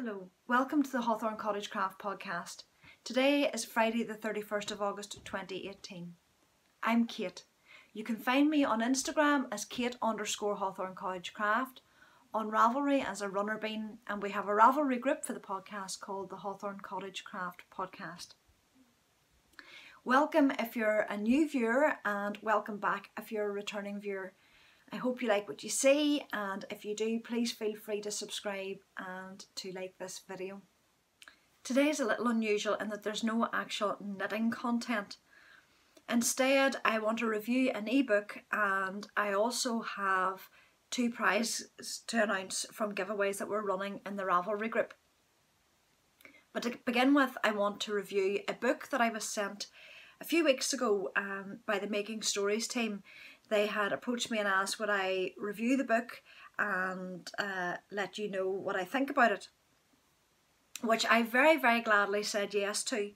Hello, welcome to the Hawthorn Cottage-Craft Podcast. Today is Friday the 31st of August 2018. I'm Kate. You can find me on Instagram as Kate_Hawthorn_Cottage_Craft, on Ravelry as ARunnerBean, and we have a Ravelry group for the podcast called the Hawthorn Cottage-Craft Podcast. Welcome if you're a new viewer, and welcome back if you're a returning viewer. I hope you like what you see, and if you do, please feel free to subscribe and to like this video. Today is a little unusual in that there's no actual knitting content. Instead, I want to review an ebook, and I also have two prizes to announce from giveaways that we're running in the Ravelry group. But to begin with, I want to review a book that I was sent a few weeks ago by the Making Stories team. They had approached me and asked would I review the book and let you know what I think about it, which I very gladly said yes to.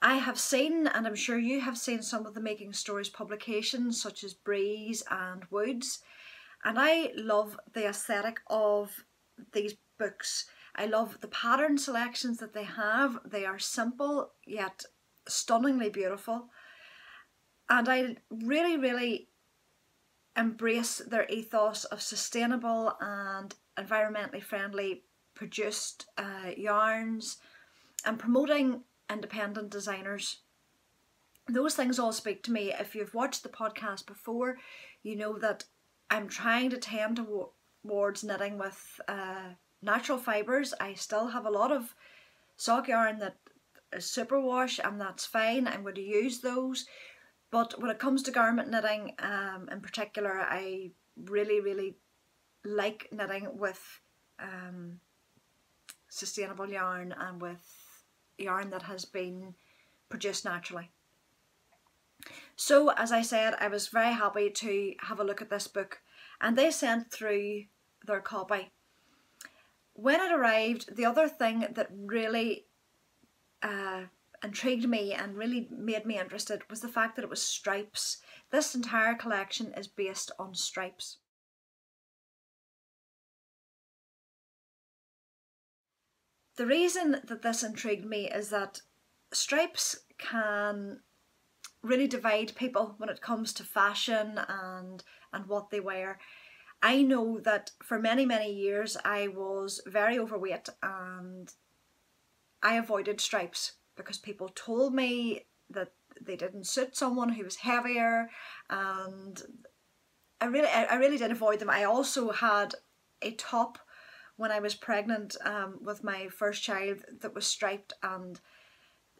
I have seen, and I'm sure you have seen, some of the Making Stories publications such as Breeze and Woods, and I love the aesthetic of these books. I love the pattern selections that they have. They are simple yet stunningly beautiful, and I really embrace their ethos of sustainable and environmentally friendly produced yarns and promoting independent designers. Those things all speak to me. If you've watched the podcast before, you know that I'm trying to tend towards knitting with natural fibres. I still have a lot of sock yarn that is superwash, and that's fine. I'm going to use those. But when it comes to garment knitting in particular, I really like knitting with sustainable yarn and with yarn that has been produced naturally. So as I said, I was very happy to have a look at this book, and they sent through their copy. When it arrived, the other thing that really intrigued me and really made me interested was the fact that it was stripes. This entire collection is based on stripes. The reason that this intrigued me is that stripes can really divide people when it comes to fashion and what they wear. I know that for many years I was very overweight, and I avoided stripes because people told me that they didn't suit someone who was heavier, and I really did avoid them. I also had a top when I was pregnant with my first child that was striped, and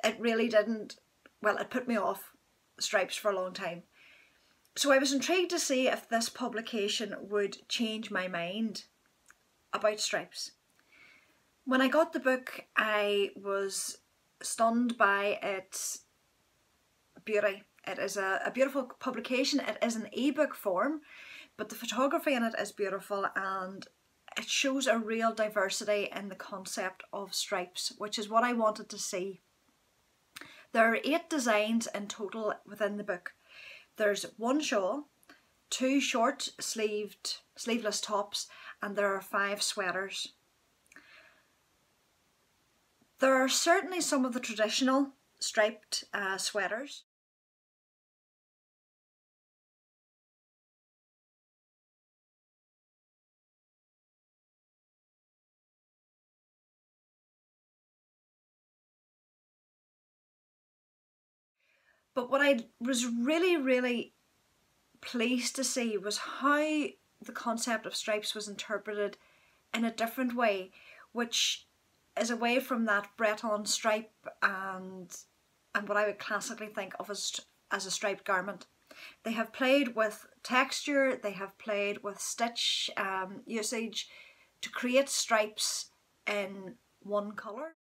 it really didn't, well, it put me off stripes for a long time. So I was intrigued to see if this publication would change my mind about stripes. When I got the book, I was stunned by its beauty. It is a beautiful publication. It is an ebook form, but the photography in it is beautiful, and it shows a real diversity in the concept of stripes, which is what I wanted to see. There are 8 designs in total within the book. There's one shawl, 2 short sleeveless tops, and there are 5 sweaters. There are certainly some of the traditional striped sweaters. But what I was really pleased to see was how the concept of stripes was interpreted in a different way, which is away from that Breton stripe and what I would classically think of as a striped garment. They have played with texture, they have played with stitch usage to create stripes in one colour.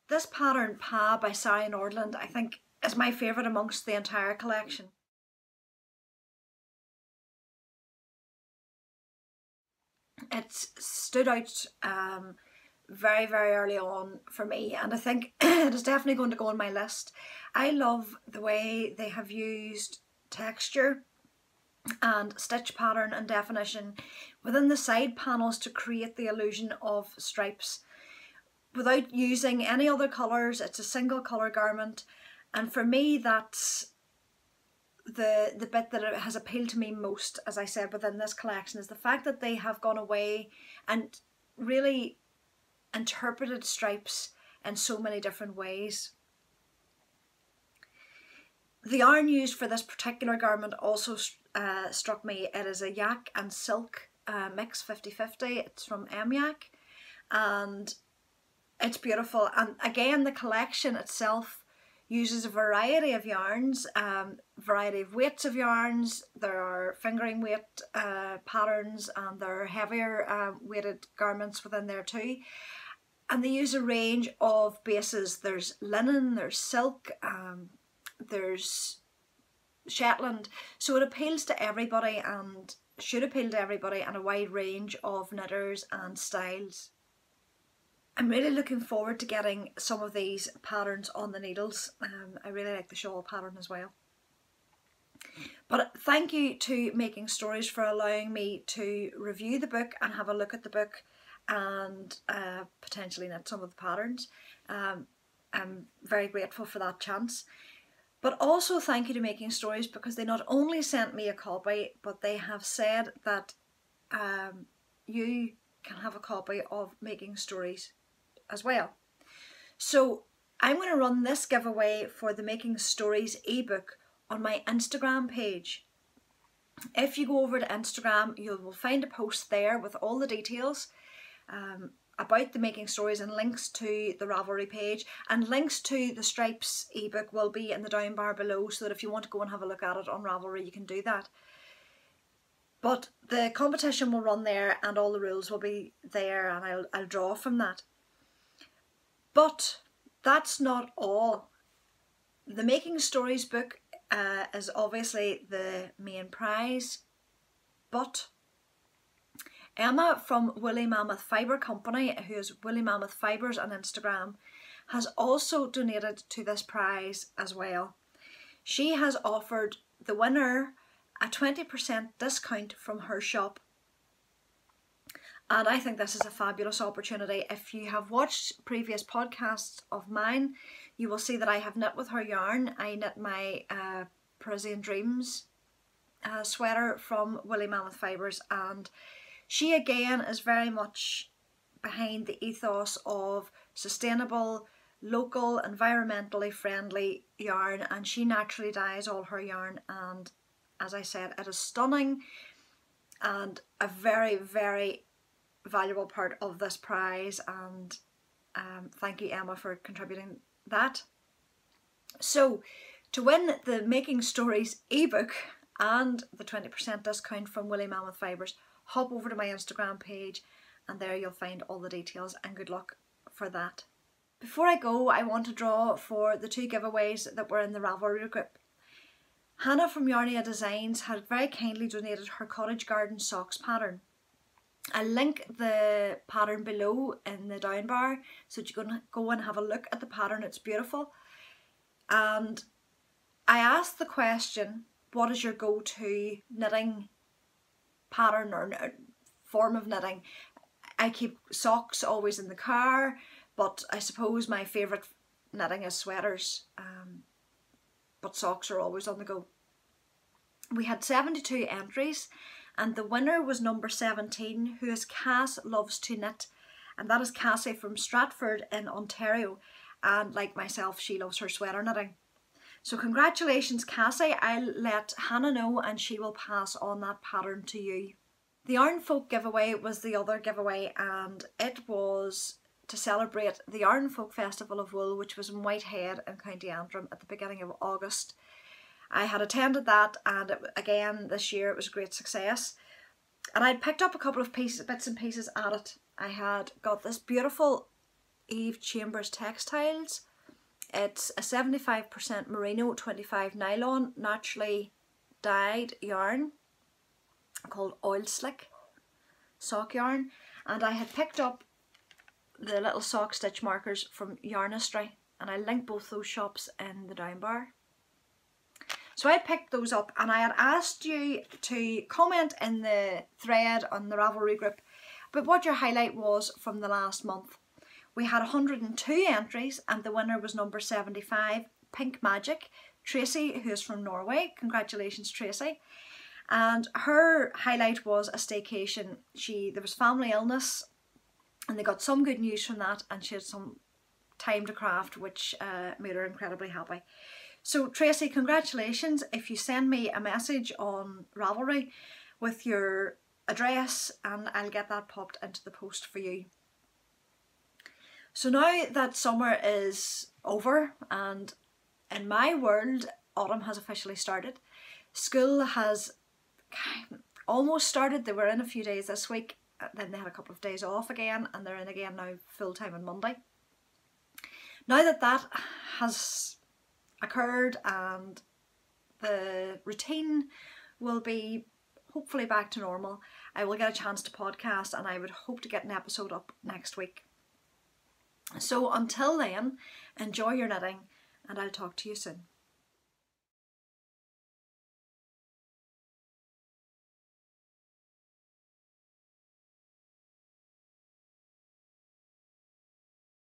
This pattern, Pa by Sally Nordland, I think is my favourite amongst the entire collection. It stood out very, very early on for me, and I think it is definitely going to go on my list. I love the way they have used texture and stitch pattern and definition within the side panels to create the illusion of stripes without using any other colours. It's a single colour garment, and for me that's the bit that has appealed to me most, as I said, within this collection, is the fact that they have gone away and really interpreted stripes in so many different ways. The yarn used for this particular garment also struck me. It is a yak and silk mix 50-50. It's from Yak, and it's beautiful. And again, the collection itself uses a variety of yarns, variety of weights of yarns. There are fingering weight patterns, and there are heavier weighted garments within there too. And they use a range of bases. There's linen, there's silk, there's Shetland. So it appeals to everybody and should appeal to everybody, and a wide range of knitters and styles. I'm really looking forward to getting some of these patterns on the needles. I really like the shawl pattern as well. But thank you to Making Stories for allowing me to review the book and have a look at the book and potentially knit some of the patterns. I'm very grateful for that chance. But also thank you to Making Stories, because they not only sent me a copy, but they have said that you can have a copy of Making Stories as well. So I'm going to run this giveaway for the Making Stories ebook on my Instagram page. If you go over to Instagram, you will find a post there with all the details about the Making Stories and links to the Ravelry page, and links to the Stripes ebook will be in the down bar below, so that if you want to go and have a look at it on Ravelry, you can do that. But the competition will run there and all the rules will be there, and I'll draw from that. But that's not all. The Making Stories book is obviously the main prize, but Emma from Woolly Mammoth Fibre Company, who is Woolly Mammoth Fibres on Instagram, has also donated to this prize as well. She has offered the winner a 20% discount from her shop. And I think this is a fabulous opportunity. If you have watched previous podcasts of mine, you will see that I have knit with her yarn. I knit my Parisian Dreams sweater from Woolly Mammoth Fibres, and she again is very much behind the ethos of sustainable, local, environmentally friendly yarn, and she naturally dyes all her yarn, and as I said, it is stunning and a very, very valuable part of this prize, and thank you, Emma, for contributing that. So to win the Making Stories ebook and the 20% discount from Woolly Mammoth Fibres, hop over to my Instagram page and there you'll find all the details, and good luck for that. Before I go, I want to draw for the 2 giveaways that were in the Ravelry group. Hannah from Yarnia Designs had very kindly donated her cottage garden socks pattern. I'll link the pattern below in the down bar so that you can go and have a look at the pattern. It's beautiful. And I asked the question, what is your go-to knitting pattern or form of knitting? I keep socks always in the car, but I suppose my favourite knitting is sweaters, but socks are always on the go. We had 72 entries, and the winner was number 17, who is Cass Loves to Knit, and that is Cassie from Stratford in Ontario, and like myself, she loves her sweater knitting. So congratulations, Cassie. I'll let Hannah know and she will pass on that pattern to you. The Yarn Folk giveaway was the other giveaway, and it was to celebrate the Yarn Folk Festival of Wool, which was in Whitehead in County Antrim at the beginning of August. I had attended that, and again this year it was a great success, and I'd picked up a couple of bits and pieces at it. I had got this beautiful Eve Chambers textiles. It's a 75% merino, 25 nylon, naturally dyed yarn called Oil Slick. sock yarn, and I had picked up the little sock stitch markers from Yarnistry, and I linked both those shops in the down bar. So I picked those up, and I had asked you to comment in the thread on the Ravelry group about what your highlight was from the last month. We had 102 entries, and the winner was number 75, Pink Magic, Tracy, who is from Norway. Congratulations, Tracy. And her highlight was a staycation. There was family illness, and they got some good news from that, and she had some time to craft, which made her incredibly happy. So Tracy, congratulations. If you send me a message on Ravelry with your address, and I'll get that popped into the post for you. So now that summer is over, and in my world autumn has officially started. School has almost started. They were in a few days this week, then they had a couple of days off again, and they're in again now full time on Monday. Now that that has occurred and the routine will be hopefully back to normal, I will get a chance to podcast, and I would hope to get an episode up next week. So until then, enjoy your knitting, and I'll talk to you soon.